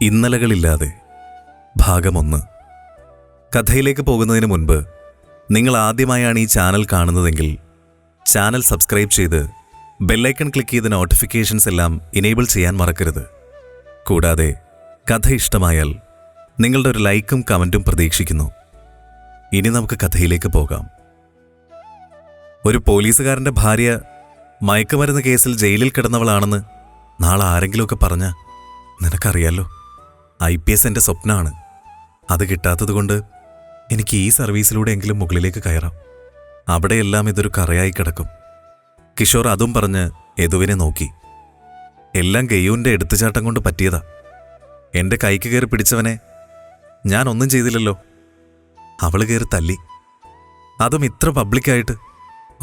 ഇന്നലകളില്ലാതെ ഭാഗം 1. കഥയിലേക്ക് പോകുന്നതിന് മുൻപ് നിങ്ങൾ ആദ്യമായാണ് ഈ ചാനൽ കാണുന്നതെങ്കിൽ ചാനൽ സബ്സ്ക്രൈബ് ചെയ്ത് ബെല്ലൈക്കൺ ക്ലിക്ക് ചെയ്ത് നോട്ടിഫിക്കേഷൻസ് എല്ലാം ഇനേബിൾ ചെയ്യാൻ മറക്കരുത്. കൂടാതെ കഥ ഇഷ്ടമായാൽ നിങ്ങളുടെ ഒരു ലൈക്കും കമൻറ്റും പ്രതീക്ഷിക്കുന്നു. ഇനി നമുക്ക് കഥയിലേക്ക് പോകാം. ഒരു പോലീസുകാരൻ്റെ ഭാര്യ മയക്കുമരുന്ന് കേസിൽ ജയിലിൽ കിടന്നവളാണെന്ന് നാളെ ആരെങ്കിലുമൊക്കെ പറഞ്ഞാൽ നിനക്കറിയാലോ, IPS എൻ്റെ സ്വപ്നമാണ്. അത് കിട്ടാത്തതുകൊണ്ട് എനിക്ക് ഈ സർവീസിലൂടെയെങ്കിലും മുകളിലേക്ക് കയറാം. അവിടെയെല്ലാം ഇതൊരു കറയായി കിടക്കും. കിഷോർ അതും പറഞ്ഞ് യദുവിനെ നോക്കി. എല്ലാം ഗെയ്യൂൻ്റെ എടുത്തുചാട്ടം കൊണ്ട് പറ്റിയതാ. എൻ്റെ കൈക്ക് കയറി പിടിച്ചവനെ ഞാനൊന്നും ചെയ്തില്ലല്ലോ. അവൾ കയറി തല്ലി. അതും ഇത്ര പബ്ലിക്കായിട്ട്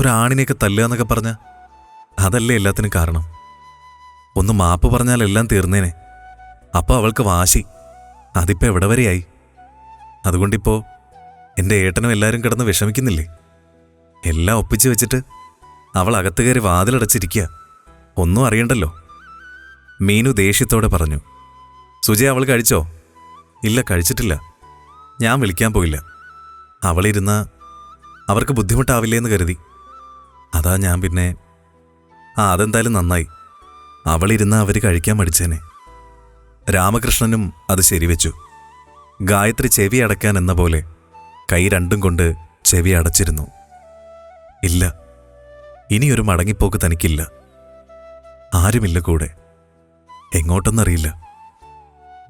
ഒരാണിനെയൊക്കെ തല്ലുക എന്നൊക്കെ പറഞ്ഞാൽ അതല്ലേ എല്ലാത്തിനും കാരണം. ഒന്ന് മാപ്പ് പറഞ്ഞാൽ എല്ലാം തീർന്നേനെ. അപ്പോൾ അവൾക്ക് വാശി. അതിപ്പോൾ എവിടെ വരെയായി? അതുകൊണ്ടിപ്പോൾ എൻ്റെ ഏട്ടനും എല്ലാവരും കിടന്ന് വിഷമിക്കുന്നില്ലേ? എല്ലാം ഒപ്പിച്ച് വെച്ചിട്ട് അവൾ അകത്ത് കയറി വാതിലടച്ചിരിക്കുക. ഒന്നും അറിയണ്ടല്ലോ. മീനു ദേഷ്യത്തോടെ പറഞ്ഞു. സുജയ, അവൾ കഴിച്ചോ? ഇല്ല, കഴിച്ചിട്ടില്ല. ഞാൻ വിളിക്കാൻ പോയില്ല. അവളിരുന്ന അവർക്ക് ബുദ്ധിമുട്ടാവില്ലേന്ന് കരുതി. അതാ ഞാൻ പിന്നെ അതെന്തായാലും നന്നായി. അവളിരുന്ന അവർ കഴിക്കാൻ മടിച്ചേനെ. രാമകൃഷ്ണനും അത് ശരിവെച്ചു. ഗായത്രി ചെവി അടയ്ക്കാൻ എന്ന പോലെ കൈ രണ്ടും കൊണ്ട് ചെവി അടച്ചിരുന്നു. ഇല്ല, ഇനിയൊരു മടങ്ങിപ്പോക്ക് തനിക്കില്ല. ആരുമില്ല കൂടെ. എങ്ങോട്ടെന്നറിയില്ല.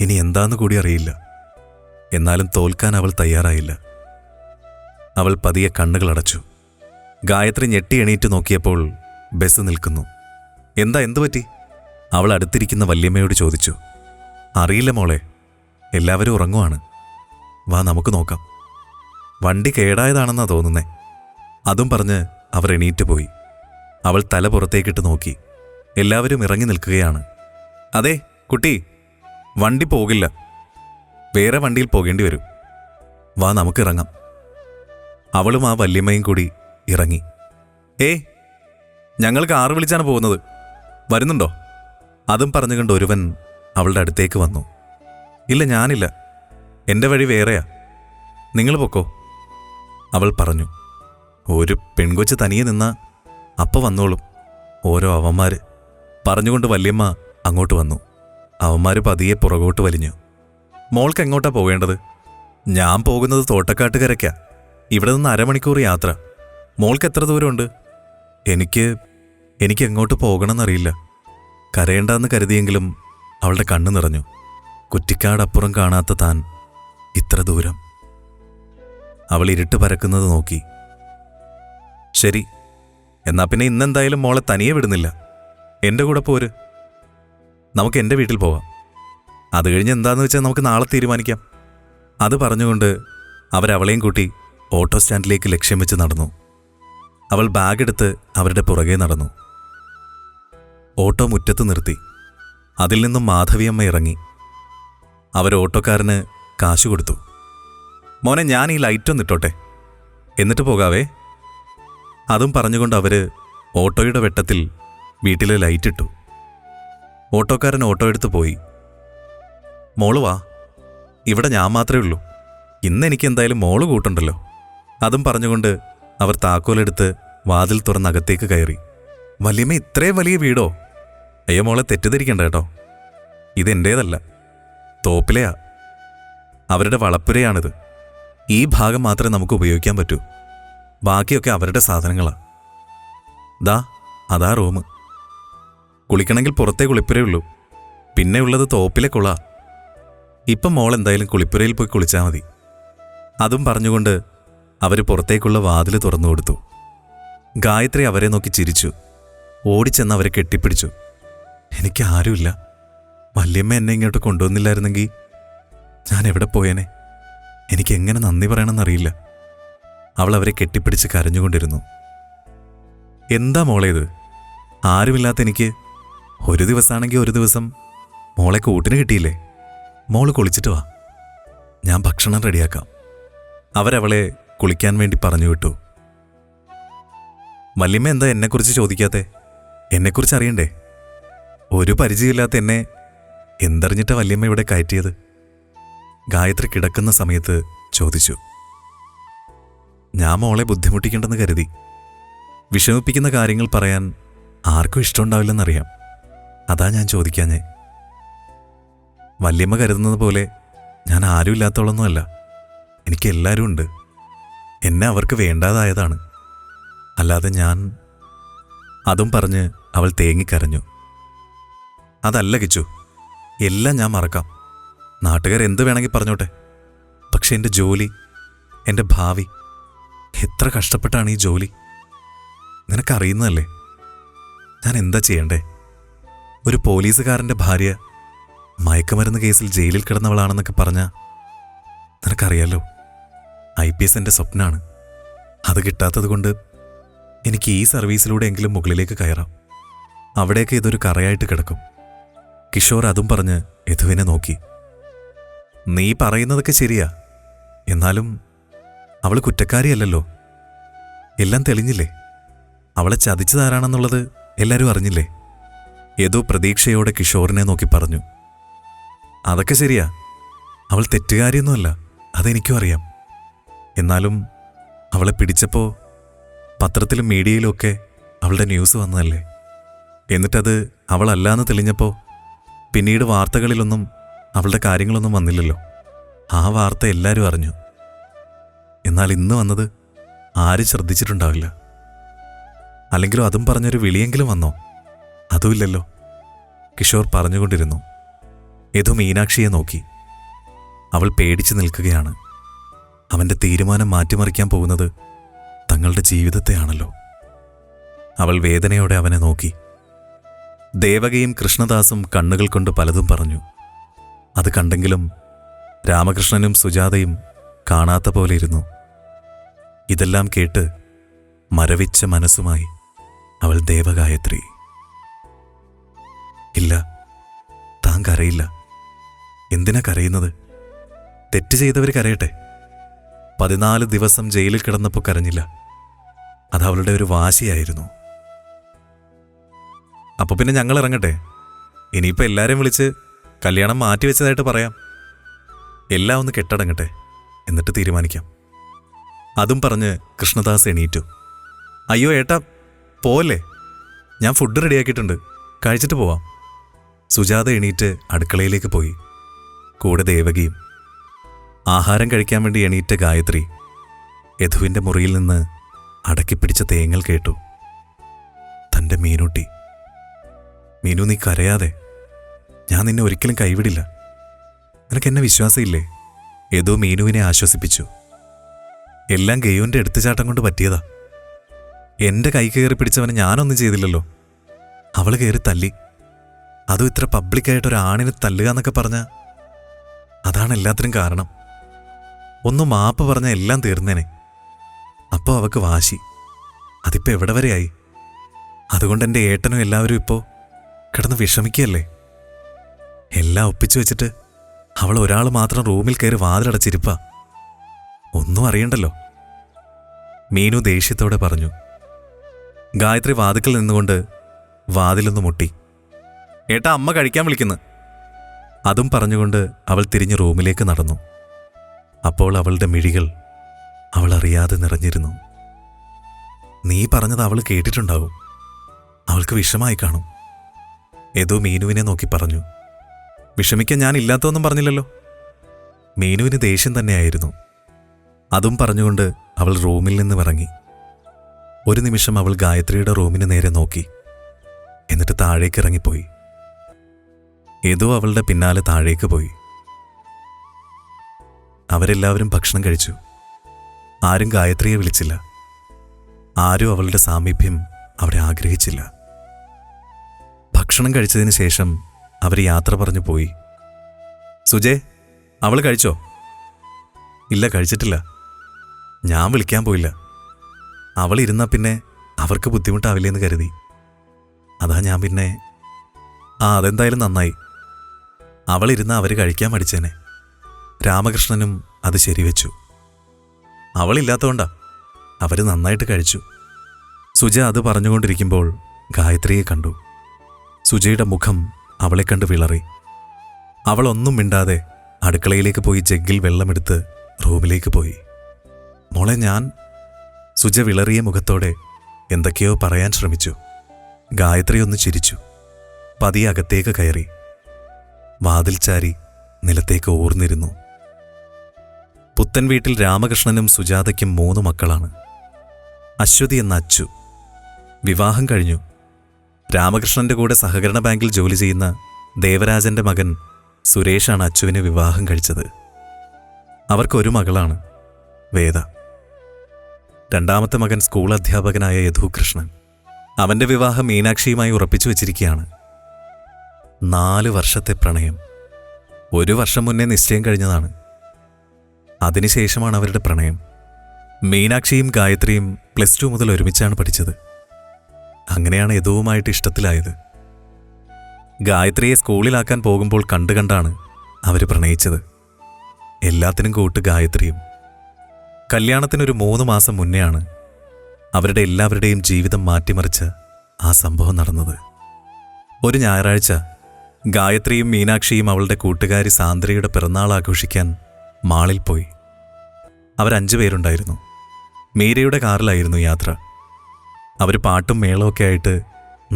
ഇനി എന്താന്ന് കൂടി അറിയില്ല. എന്നാലും തോൽക്കാൻ അവൾ തയ്യാറായില്ല. അവൾ പതിയെ കണ്ണുകൾ അടച്ചു. ഗായത്രി ഞെട്ടി എണീറ്റ് നോക്കിയപ്പോൾ ബസ് നിൽക്കുന്നു. എന്താ, എന്തുപറ്റി? അവൾ അടുത്തിരിക്കുന്ന വല്യമ്മയോട് ചോദിച്ചു. അറിയില്ല മോളെ, എല്ലാവരും ഉറങ്ങുവാണ്. വാ, നമുക്ക് നോക്കാം. വണ്ടി കേടായതാണെന്നാ തോന്നുന്നേ. അതും പറഞ്ഞ് അവർ എണീറ്റ് പോയി. അവൾ തല പുറത്തേക്കിട്ട് നോക്കി. എല്ലാവരും ഇറങ്ങി നിൽക്കുകയാണ്. അതെ കുട്ടി, വണ്ടി പോകില്ല. വേറെ വണ്ടിയിൽ പോകേണ്ടി വരും. വാ, നമുക്കിറങ്ങാം. അവളും ആ വല്യമ്മയും കൂടി ഇറങ്ങി. ഞങ്ങൾ കാറ് വിളിച്ചാണ് പോകുന്നത്, വരുന്നുണ്ടോ? അതും പറഞ്ഞുകൊണ്ട് ഒരുവൻ അവളുടെ അടുത്തേക്ക് വന്നു. ഇല്ല, ഞാനില്ല. എൻ്റെ വഴി വേറെയാ. നിങ്ങൾ പൊക്കോ, അവൾ പറഞ്ഞു. ഒരു പെൺകൊച്ച് തനിയെ നിന്നാ അപ്പം വന്നോളും. ഓരോ അവന്മാർ പറഞ്ഞുകൊണ്ട് വല്യമ്മ അങ്ങോട്ട് വന്നു. അവന്മാർ പതിയെ പുറകോട്ട് വലിഞ്ഞു. മോൾക്ക് എങ്ങോട്ടാ പോകേണ്ടത്? ഞാൻ പോകുന്നത് തോട്ടക്കാട്ടുകരയ്ക്കാ. ഇവിടെ നിന്ന് അരമണിക്കൂർ യാത്ര. മോൾക്ക് എത്ര ദൂരമുണ്ട്? എനിക്ക് എങ്ങോട്ട് പോകണമെന്നറിയില്ല. കരയേണ്ടെന്ന് കരുതിയെങ്കിലും അവളുടെ കണ്ണ് നിറഞ്ഞു. കുറ്റിക്കാടപ്പുറം കാണാത്ത താൻ ഇത്ര ദൂരം. അവൾ ഇരുട്ട് പരക്കുന്നത് നോക്കി. ശരി, എന്നാ പിന്നെ ഇന്നെന്തായാലും മോളെ തനിയെ വിടുന്നില്ല. എൻ്റെ കൂടെ പോര്. നമുക്ക് എൻ്റെ വീട്ടിൽ പോവാം. അത് കഴിഞ്ഞ് എന്താന്ന് വെച്ചാൽ നമുക്ക് നാളെ തീരുമാനിക്കാം. അത് പറഞ്ഞുകൊണ്ട് അവരവളെയും കൂട്ടി ഓട്ടോ സ്റ്റാൻഡിലേക്ക് ലക്ഷ്യം വെച്ച് നടന്നു. അവൾ ബാഗെടുത്ത് അവരുടെ പുറകെ നടന്നു. ഓട്ടോ മുറ്റത്ത് നിർത്തി. അതിൽ നിന്നും മാധവിയമ്മ ഇറങ്ങി. അവർ ഓട്ടോക്കാരന് കാശ് കൊടുത്തു. മോനെ, ഞാൻ ഈ ലൈറ്റൊന്നിട്ടോട്ടെ, എന്നിട്ട് പോകാവേ. അതും പറഞ്ഞുകൊണ്ട് അവർ ഓട്ടോയുടെ വെട്ടത്തിൽ വീട്ടിലെ ലൈറ്റിട്ടു. ഓട്ടോക്കാരൻ ഓട്ടോ എടുത്ത് പോയി. മോള് വാ, ഇവിടെ ഞാൻ മാത്രമേ ഉള്ളൂ. ഇന്ന് എനിക്ക് എന്തായാലും മോള് കൂട്ടുണ്ടല്ലോ. അതും പറഞ്ഞുകൊണ്ട് അവർ താക്കോലെടുത്ത് വാതിൽ തുറന്നകത്തേക്ക് കയറി. വല്യമ്മ, ഇത്രയും വലിയ വീടോ? അയ്യോ മോളെ, തെറ്റിദ്ധരിക്കണ്ട കേട്ടോ. ഇതെൻ്റേതല്ല, തോപ്പിലെയാ. അവരുടെ വളപ്പുരയാണിത്. ഈ ഭാഗം മാത്രമേ നമുക്ക് ഉപയോഗിക്കാൻ പറ്റൂ. ബാക്കിയൊക്കെ അവരുടെ സാധനങ്ങളാ. അതാ റൂം. കുളിക്കണമെങ്കിൽ പുറത്തേ കുളിപ്പുരയുള്ളൂ. പിന്നെ ഉള്ളത് തോപ്പിലെ കുള. ഇപ്പം മോൾ എന്തായാലും കുളിപ്പുരയിൽ പോയി കുളിച്ചാൽ മതി. അതും പറഞ്ഞുകൊണ്ട് അവർ പുറത്തേക്കുള്ള വാതിൽ തുറന്നു കൊടുത്തു. ഗായത്രി അവരെ നോക്കി ചിരിച്ചു. ഓടിച്ചെന്ന് അവരെ കെട്ടിപ്പിടിച്ചു. എനിക്കാരുമില്ല. വല്യമ്മ എന്നെ ഇങ്ങോട്ട് കൊണ്ടുവന്നില്ലായിരുന്നെങ്കിൽ ഞാൻ എവിടെ പോയേനെ? എനിക്കെങ്ങനെ നന്ദി പറയണമെന്നറിയില്ല. അവൾ അവരെ കെട്ടിപ്പിടിച്ച് കരഞ്ഞുകൊണ്ടിരുന്നു. എന്താ മോളെ ഇത്? ആരുമില്ലാത്ത എനിക്ക് ഒരു ദിവസമാണെങ്കിൽ ഒരു ദിവസം മോളെ കൂട്ടിന് കിട്ടിയില്ലേ? മോള് കുളിച്ചിട്ട് വാ, ഞാൻ ഭക്ഷണം റെഡിയാക്കാം. അവരവളെ കുളിക്കാൻ വേണ്ടി പറഞ്ഞു വിട്ടു. വല്യമ്മ എന്താ എന്നെക്കുറിച്ച് ചോദിക്കാത്തെ? എന്നെക്കുറിച്ച് അറിയണ്ടേ? ഒരു പരിചയമില്ലാത്ത എന്നെ എന്തറിഞ്ഞിട്ടാ വല്യമ്മ ഇവിടെ കയറ്റിയത്? ഗായത്രി കിടക്കുന്ന സമയത്ത് ചോദിച്ചു. ഞാൻ മോളെ ബുദ്ധിമുട്ടിക്കണ്ടെന്ന് കരുതി. വിഷമിപ്പിക്കുന്ന കാര്യങ്ങൾ പറയാൻ ആർക്കും ഇഷ്ടമുണ്ടാവില്ലെന്നറിയാം. അതാ ഞാൻ ചോദിക്കാഞ്ഞേ. വല്യമ്മ കരുതുന്നത് പോലെ ഞാൻ ആരും ഇല്ലാത്തോളൊന്നുമല്ല. എനിക്ക് എല്ലാവരും ഉണ്ട്. എന്നെ അവർക്ക് വേണ്ടാതായതാണ്. അല്ലാതെ ഞാൻ... അതും പറഞ്ഞ് അവൾ തേങ്ങിക്കരഞ്ഞു. അതല്ല കിച്ചു, എല്ലാം ഞാൻ മറക്കാം. നാട്ടുകാരെന്ത് വേണമെങ്കിൽ പറഞ്ഞോട്ടെ. പക്ഷെ എൻ്റെ ജോലി, എൻ്റെ ഭാവി, എത്ര കഷ്ടപ്പെട്ടാണ് ഈ ജോലി. നിനക്കറിയുന്നതല്ലേ. ഞാൻ എന്താ ചെയ്യണ്ടേ? ഒരു പോലീസുകാരൻ്റെ ഭാര്യ മയക്കുമരുന്ന് കേസിൽ ജയിലിൽ കിടന്നവളാണെന്നൊക്കെ പറഞ്ഞാൽ നിനക്കറിയാലോ. IPS എൻ്റെ സ്വപ്നമാണ്. അത് കിട്ടാത്തത് കൊണ്ട് എനിക്ക് ഈ സർവീസിലൂടെ എങ്കിലും മുകളിലേക്ക് കയറാം. അവിടെയൊക്കെ ഇതൊരു കറയായിട്ട് കിടക്കും. കിഷോർ അതും പറഞ്ഞ് യദുവിനെ നോക്കി. നീ പറയുന്നതൊക്കെ ശരിയാ. എന്നാലും അവൾ കുറ്റക്കാരിയല്ലല്ലോ. എല്ലാം തെളിഞ്ഞില്ലേ? അവളെ ചതിച്ചതാരാണെന്നുള്ളത് എല്ലാവരും അറിഞ്ഞില്ലേ? യദു പ്രതീക്ഷയോടെ കിഷോറിനെ നോക്കി പറഞ്ഞു. അതൊക്കെ ശരിയാ. അവൾ തെറ്റുകാരിയൊന്നുമല്ല, അതെനിക്കും അറിയാം. എന്നാലും അവളെ പിടിച്ചപ്പോൾ പത്രത്തിലും മീഡിയയിലും ഒക്കെ അവളുടെ ന്യൂസ് വന്നതല്ലേ. എന്നിട്ടത് അവളല്ലാന്ന് തെളിഞ്ഞപ്പോൾ പിന്നീട് വാർത്തകളിലൊന്നും അവളുടെ കാര്യങ്ങളൊന്നും വന്നില്ലല്ലോ. ആ വാർത്ത എല്ലാവരും അറിഞ്ഞു. എന്നാൽ ഇന്ന് വന്നത് ആരും ശ്രദ്ധിച്ചിട്ടുണ്ടാവില്ല. അല്ലെങ്കിലും അതും പറഞ്ഞൊരു വിളിയെങ്കിലും വന്നോ? അതുമില്ലല്ലോ. കിഷോർ പറഞ്ഞുകൊണ്ടിരുന്നു. യദു മീനാക്ഷിയെ നോക്കി. അവൾ പേടിച്ചു നിൽക്കുകയാണ്. അവൻ്റെ തീരുമാനം മാറ്റിമറിക്കാൻ പോകുന്നത് തങ്ങളുടെ ജീവിതത്തെയാണല്ലോ. അവൾ വേദനയോടെ അവനെ നോക്കി. ദേവകിയും കൃഷ്ണദാസും കണ്ണുകൾ കൊണ്ട് പലതും പറഞ്ഞു. അത് കണ്ടെങ്കിലും രാമകൃഷ്ണനും സുജാതയും കാണാത്ത പോലെ ഇരുന്നു. ഇതെല്ലാം കേട്ട് മരവിച്ച മനസ്സുമായി അവൾ ദേവഗായത്രി. ഇല്ല, താൻ കരയില്ല. എന്തിനാ കരയുന്നത്? തെറ്റ് ചെയ്തവർ കരയട്ടെ. 14 ദിവസം ജയിലിൽ കിടന്നപ്പോൾ കരഞ്ഞില്ല. അത് അവളുടെ ഒരു വാശിയായിരുന്നു. അപ്പോൾ പിന്നെ ഞങ്ങൾ ഇറങ്ങട്ടെ. ഇനിയിപ്പോൾ എല്ലാവരെയും വിളിച്ച് കല്യാണം മാറ്റിവെച്ചതായിട്ട് പറയാം. എല്ലാം ഒന്ന് കെട്ടടങ്ങട്ടെ, എന്നിട്ട് തീരുമാനിക്കാം. അതും പറഞ്ഞ് കൃഷ്ണദാസ് എണീറ്റു. അയ്യോ ഏട്ടാ, പോവല്ലേ. ഞാൻ ഫുഡ് റെഡിയാക്കിയിട്ടുണ്ട്, കഴിച്ചിട്ട് പോവാം. സുജാത എണീറ്റ് അടുക്കളയിലേക്ക് പോയി. കൂടെ ദേവകിയും. ആഹാരം കഴിക്കാൻ വേണ്ടി എണീറ്റ ഗായത്രി യദുവിൻ്റെ മുറിയിൽ നിന്ന് അടക്കിപ്പിടിച്ച തേങ്ങൽ കേട്ടു. തൻ്റെ മീനുട്ടി. മീനു, നീ കരയാതെ. ഞാൻ നിന്നെ ഒരിക്കലും കൈവിടില്ല. നിനക്കെന്നെ വിശ്വാസമില്ലേ? യദു മീനുവിനെ ആശ്വസിപ്പിച്ചു. എല്ലാം ഗെയ്യുവിൻ്റെ എടുത്തുചാട്ടം കൊണ്ട് പറ്റിയതാ. എൻ്റെ കൈ കയറി പിടിച്ചവനെ ഞാനൊന്നും ചെയ്തില്ലല്ലോ. അവൾ കയറി തല്ലി. അതും ഇത്ര പബ്ലിക്കായിട്ടൊരാണിനെ തല്ലുക എന്നൊക്കെ പറഞ്ഞാൽ അതാണ് എല്ലാത്തിനും കാരണം. ഒന്ന് മാപ്പ് പറഞ്ഞാൽ എല്ലാം തീർന്നേനെ. അപ്പോൾ അവൾക്ക് വാശി. അതിപ്പോൾ എവിടെ വരെയായി? അതുകൊണ്ട് എൻ്റെ ഏട്ടനും എല്ലാവരും ഇപ്പോൾ കിടന്ന് വിഷമിക്കുകയല്ലേ. എല്ലാം ഒപ്പിച്ചു വെച്ചിട്ട് അവൾ ഒരാൾ മാത്രം റൂമിൽ കയറി വാതിലടച്ചിരിപ്പാ. ഒന്നും അറിയണ്ടല്ലോ. മീനു ദേഷ്യത്തോടെ പറഞ്ഞു. ഗായത്രി വാതിക്കൽ നിന്നുകൊണ്ട് വാതിലൊന്ന് മുട്ടി. ഏട്ടാ, അമ്മ കഴിക്കാൻ വിളിക്കുന്നു. അതും പറഞ്ഞുകൊണ്ട് അവൾ തിരിഞ്ഞ് റൂമിലേക്ക് നടന്നു. അപ്പോൾ അവളുടെ മിഴികൾ അവൾ അറിയാതെ നിറഞ്ഞിരുന്നു. നീ പറഞ്ഞത് അവൾ കേട്ടിട്ടുണ്ടാവും. അവൾക്ക് വിഷമായി കാണും. ഏതോ മീനുവിനെ നോക്കി പറഞ്ഞു. വിഷമിക്കാൻ ഞാൻ ഇല്ലാത്തതൊന്നും പറഞ്ഞില്ലല്ലോ. മീനുവിന് ദേഷ്യം തന്നെയായിരുന്നു. അതും പറഞ്ഞുകൊണ്ട് അവൾ റൂമിൽ നിന്ന് ഇറങ്ങി. ഒരു നിമിഷം അവൾ ഗായത്രിയുടെ റൂമിന് നേരെ നോക്കി. എന്നിട്ട് താഴേക്ക് ഇറങ്ങിപ്പോയി. ഏതോ അവളുടെ പിന്നാലെ താഴേക്ക് പോയി. അവരെല്ലാവരും ഭക്ഷണം കഴിച്ചു. ആരും ഗായത്രിയെ വിളിച്ചില്ല. ആരും അവളുടെ സാമീപ്യം അവിടെ ആഗ്രഹിച്ചില്ല. ഭക്ഷണം കഴിച്ചതിന് ശേഷം അവർ യാത്ര പറഞ്ഞു പോയി. സുജേ, അവൾ കഴിച്ചോ? ഇല്ല, കഴിച്ചിട്ടില്ല. ഞാൻ വിളിക്കാൻ പോയില്ല. അവൾ ഇരുന്നാൽ പിന്നെ അവർക്ക് ബുദ്ധിമുട്ടാവില്ലെന്ന് കരുതി. അതാ ഞാൻ പിന്നെ... അതെന്തായാലും നന്നായി. അവളിരുന്ന അവർ കഴിക്കാൻ മടിച്ചേനെ. രാമകൃഷ്ണനും അത് ശരിവെച്ചു. അവളില്ലാത്തതുകൊണ്ടാ. അവർ നന്നായിട്ട് കഴിച്ചു. സുജ അത് പറഞ്ഞുകൊണ്ടിരിക്കുമ്പോൾ ഗായത്രിയെ കണ്ടു. സുജയുടെ മുഖം അവളെ കണ്ട് വിളറി. അവളൊന്നും മിണ്ടാതെ അടുക്കളയിലേക്ക് പോയി ജഗ്ഗിൽ വെള്ളമെടുത്ത് റൂമിലേക്ക് പോയി. മോളെ ഞാൻ സുജ വിളറിയ മുഖത്തോടെ എന്തൊക്കെയോ പറയാൻ ശ്രമിച്ചു. ഗായത്രി ഒന്ന് ചിരിച്ചു. പതിയെ അകത്തേക്ക് കയറി വാതിൽ ചാരി നിലത്തേക്ക് ഊർന്നിരുന്നു. പുത്തൻ വീട്ടിൽ രാമകൃഷ്ണനും സുജാതയ്ക്കും 3 മക്കളാണ്. അശ്വതി എന്ന അച്ചു. വിവാഹം കഴിഞ്ഞു. രാമകൃഷ്ണന്റെ കൂടെ സഹകരണ ബാങ്കിൽ ജോലി ചെയ്യുന്ന ദേവരാജന്റെ മകൻ സുരേഷാണ് അച്ചുവിനെ വിവാഹം കഴിച്ചത്. അവർക്കൊരു മകളാണ്, വേദ. രണ്ടാമത്തെ മകൻ സ്കൂൾ അധ്യാപകനായ യദുകൃഷ്ണൻ. അവന്റെ വിവാഹം മീനാക്ഷിയുമായി ഉറപ്പിച്ചു വച്ചിരിക്കുകയാണ്. 4 വർഷത്തെ പ്രണയം. 1 വർഷം മുന്നേ നിശ്ചയം കഴിഞ്ഞതാണ്. അതിനുശേഷമാണ് അവരുടെ പ്രണയം. മീനാക്ഷിയും ഗായത്രിയും +2 മുതൽ ഒരുമിച്ചാണ് പഠിച്ചത്. അങ്ങനെയാണ് യദുവുമായിട്ട് ഇഷ്ടത്തിലായത്. ഗായത്രിയെ സ്കൂളിലാക്കാൻ പോകുമ്പോൾ കണ്ടാണ് അവർ പ്രണയിച്ചത്. എല്ലാത്തിനും കൂട്ട് ഗായത്രിയും. കല്യാണത്തിനൊരു 3 മാസം മുന്നെയാണ് അവരുടെ എല്ലാവരുടെയും ജീവിതം മാറ്റിമറിച്ച ആ സംഭവം നടന്നത്. ഒരു ഞായറാഴ്ച ഗായത്രിയും മീനാക്ഷിയും അവളുടെ കൂട്ടുകാരി സാന്ദ്രയുടെ പിറന്നാൾ ആഘോഷിക്കാൻ മാളിൽ പോയി. അവർ 5 പേരുണ്ടായിരുന്നു. മീരയുടെ കാറിലായിരുന്നു യാത്ര. അവർ പാട്ടും മേളമൊക്കെ ആയിട്ട്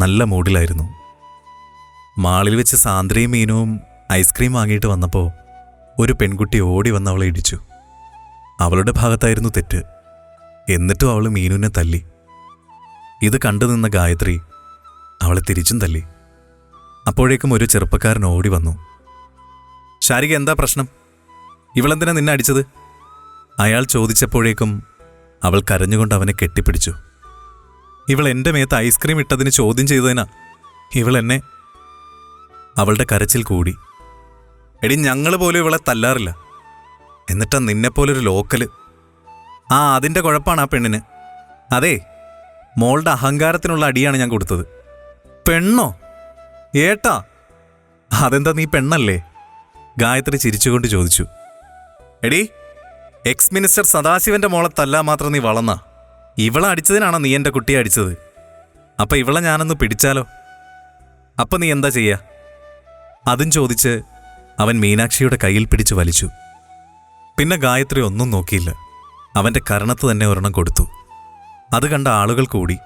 നല്ല മൂഡിലായിരുന്നു. മാളിൽ വെച്ച് സാന്ദ്രയും മീനുവും ഐസ്ക്രീം വാങ്ങിയിട്ട് വന്നപ്പോൾ ഒരു പെൺകുട്ടി ഓടി വന്ന് അവളെ ഇടിച്ചു. അവളുടെ ഭാഗത്തായിരുന്നു തെറ്റ്. എന്നിട്ടും അവൾ മീനുവിനെ തല്ലി. ഇത് കണ്ടു നിന്ന ഗായത്രി അവളെ തിരിച്ചും തല്ലി. അപ്പോഴേക്കും ഒരു ചെറുപ്പക്കാരൻ ഓടി വന്നു. ശാരിക, എന്താ പ്രശ്നം? ഇവളെന്തിനാ നിന്നെ അടിച്ചത്? അയാൾ ചോദിച്ചപ്പോഴേക്കും അവൾ കരഞ്ഞുകൊണ്ട് അവനെ കെട്ടിപ്പിടിച്ചു. ഇവൾ എൻ്റെ മേത്ത് ഐസ്ക്രീം ഇട്ടതിന് ചോദ്യം ചെയ്തതിനാ ഇവളെന്നെ. അവളുടെ കരച്ചിൽ കൂടി. എടി, ഞങ്ങൾ പോലും ഇവളെ തല്ലാറില്ല. എന്നിട്ടാ നിന്നെപ്പോലൊരു ലോക്കല്. അതിൻ്റെ കുഴപ്പമാണ് ആ പെണ്ണിന്. അതെ, മോളുടെ അഹങ്കാരത്തിനുള്ള അടിയാണ് ഞാൻ കൊടുത്തത്. പെണ്ണോ? ഏട്ടാ, അതെന്താ നീ പെണ്ണല്ലേ? ഗായത്രി ചിരിച്ചുകൊണ്ട് ചോദിച്ചു. എടി, എക്സ് മിനിസ്റ്റർ സദാശിവന്റെ മോളെ തല്ലാ മാത്രം നീ വളർന്ന. ഇവളെ അടിച്ചതിനാണോ നീ എൻ്റെ കുട്ടിയെ അടിച്ചത്? അപ്പം ഇവളെ ഞാനൊന്ന് പിടിച്ചാലോ? അപ്പം നീ എന്താ ചെയ്യാ? അതും ചോദിച്ച് അവൻ മീനാക്ഷിയുടെ കയ്യിൽ പിടിച്ചു വലിച്ചു. പിന്നെ ഗായത്രി ഒന്നും നോക്കിയില്ല. അവൻ്റെ കരണത്ത് തന്നെ ഒരെണ്ണം കൊടുത്തു. അത് കണ്ട ആളുകൾ കൂടി.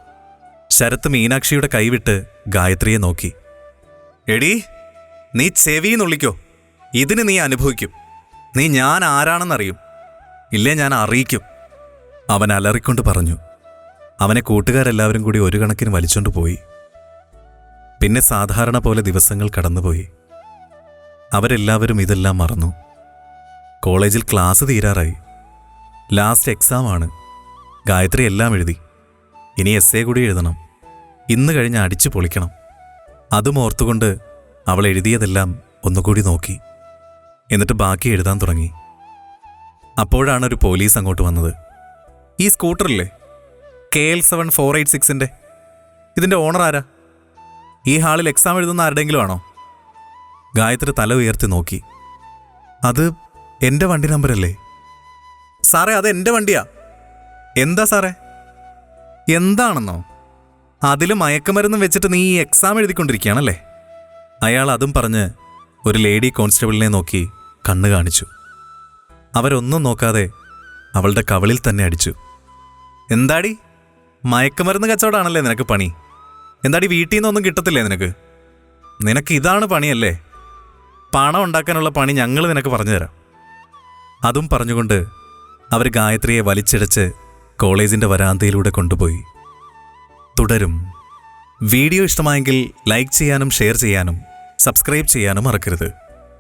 ശരത്ത് മീനാക്ഷിയുടെ കൈവിട്ട് ഗായത്രിയെ നോക്കി. എടി, നീ ചെവിന്നുള്ളിക്കോ. ഇതിന് നീ അനുഭവിക്കും. നീ ഞാൻ ആരാണെന്നറിയും. ഇല്ലേ ഞാൻ അറിയിക്കും. അവൻ അലറിക്കൊണ്ട് പറഞ്ഞു. അവനെ കൂട്ടുകാരെല്ലാവരും കൂടി ഒരു കണക്കിന് വലിച്ചോണ്ട് പോയി. പിന്നെ സാധാരണ പോലെ ദിവസങ്ങൾ കടന്നുപോയി. അവരെല്ലാവരും ഇതെല്ലാം മറന്നു. കോളേജിൽ ക്ലാസ് തീരാറായി. ലാസ്റ്റ് എക്സാമാണ്. ഗായത്രി എല്ലാം എഴുതി. ഇനി എസ്സേ കൂടി എഴുതണം. ഇന്ന് കഴിഞ്ഞ് അടിച്ചു പൊളിക്കണം. അതും ഓർത്തുകൊണ്ട് അവൾ എഴുതിയതെല്ലാം ഒന്നുകൂടി നോക്കി. എന്നിട്ട് ബാക്കി എഴുതാൻ തുടങ്ങി. അപ്പോഴാണ് ഒരു പോലീസ് അങ്ങോട്ട് വന്നത്. ഈ സ്കൂട്ടറില്ലേ, KL7 486-ൻ്റെ, ഇതിൻ്റെ ഓണർ ആരാ? ഈ ഹാളിൽ എക്സാം എഴുതുന്ന ആരുടെയെങ്കിലും ആണോ? ഗായത്രി തല ഉയർത്തി നോക്കി. അത് എൻ്റെ വണ്ടി നമ്പരല്ലേ? സാറേ, അത് എൻ്റെ വണ്ടിയാ. എന്താ സാറേ? എന്താണെന്നോ? അതിൽ മയക്കുമരുന്നും വെച്ചിട്ട് നീ ഈ എക്സാം എഴുതിക്കൊണ്ടിരിക്കുകയാണല്ലേ? അയാൾ അതും പറഞ്ഞ് ഒരു ലേഡി കോൺസ്റ്റബിളിനെ നോക്കി കണ്ണ് കാണിച്ചു. അവരൊന്നും നോക്കാതെ അവളുടെ കവിളിൽ തന്നെ അടിച്ചു. എന്താടി, മയക്കുമരുന്ന് കച്ചവടമാണല്ലേ നിനക്ക് പണി? എന്താടി, വീട്ടിൽ നിന്നൊന്നും കിട്ടത്തില്ലേ നിനക്ക്? നിനക്ക് ഇതാണ് പണിയല്ലേ? പണം ഉണ്ടാക്കാനുള്ള പണി ഞങ്ങൾ നിനക്ക് പറഞ്ഞു തരാം. അതും പറഞ്ഞുകൊണ്ട് അവർ ഗായത്രിയെ വലിച്ചിഴച്ച് കോളേജിൻ്റെ വരാന്തയിലൂടെ കൊണ്ടുപോയി. തുടരും. വീഡിയോ ഇഷ്ടമായെങ്കിൽ ലൈക്ക് ചെയ്യാനും ഷെയർ ചെയ്യാനും സബ്സ്ക്രൈബ് ചെയ്യാനും മറക്കരുത്.